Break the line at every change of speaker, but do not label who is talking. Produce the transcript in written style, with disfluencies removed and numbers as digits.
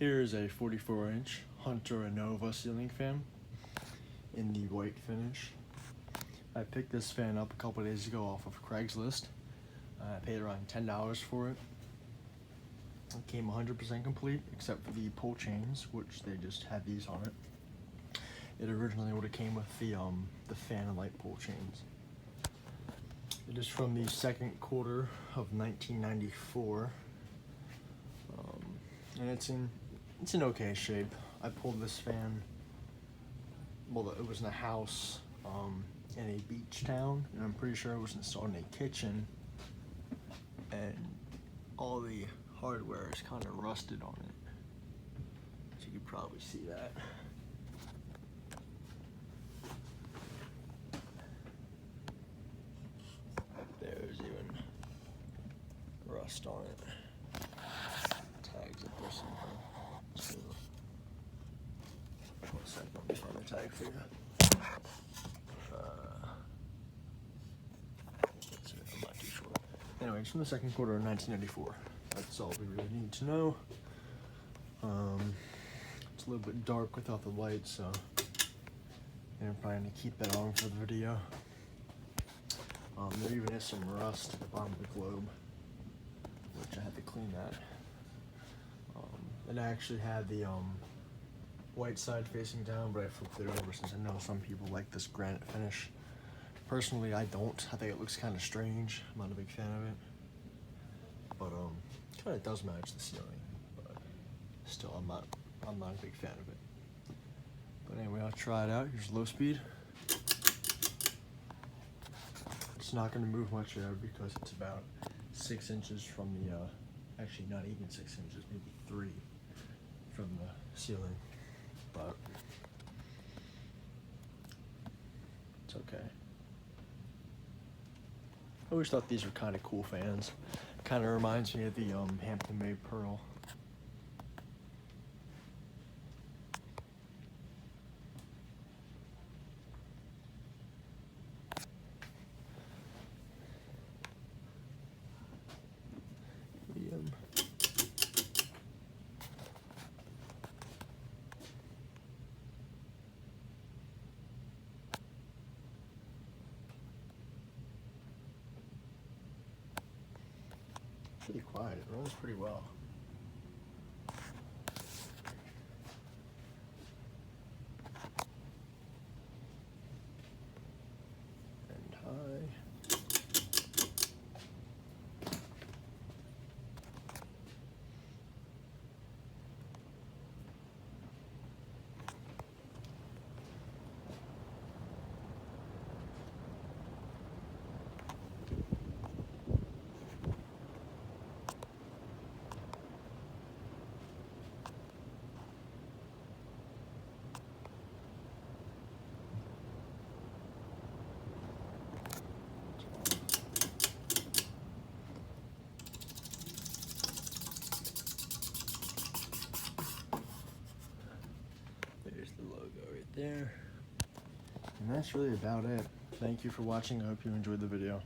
Here is a 44-inch Hunter Innova ceiling fan in the white finish. I picked this fan up a couple days ago off of Craigslist. I paid around $10 for it. It came 100% complete except for the pull chains, which they just had these on it. It originally would have came with the fan and light pull chains. It is from the second quarter of 1994, and it's in okay shape. I pulled this fan. Well, it was in a house in a beach town, and I'm pretty sure it was installed in a kitchen, and all the hardware is kind of rusted on it. So you can probably see that. There's even rust on it. Tags up there somewhere. So, 1 second, let me find the tag for you. I'm not too sure. Anyway, it's from the second quarter of 1994. That's all we really need to know. It's a little bit dark without the light, so I'm probably going to keep that on for the video. There even is some rust at the bottom of the globe, which I had to clean that. It actually had the white side facing down, but I flipped it over since I know some people like this granite finish. Personally, I don't. I think it looks kind of strange. I'm not a big fan of it, but it kind of does match the ceiling. But still, I'm not a big fan of it. But anyway, I'll try it out. Here's low speed. It's not going to move much there because it's about 6 inches from the, actually not even 6 inches, maybe 3 from the ceiling, but it's okay. I always thought these were kind of cool fans. Kind of reminds me of the Hampton Made Pearl. Pretty quiet. It runs pretty well. And high. There's the logo right there. And that's really about it. Thank you for watching. I hope you enjoyed the video.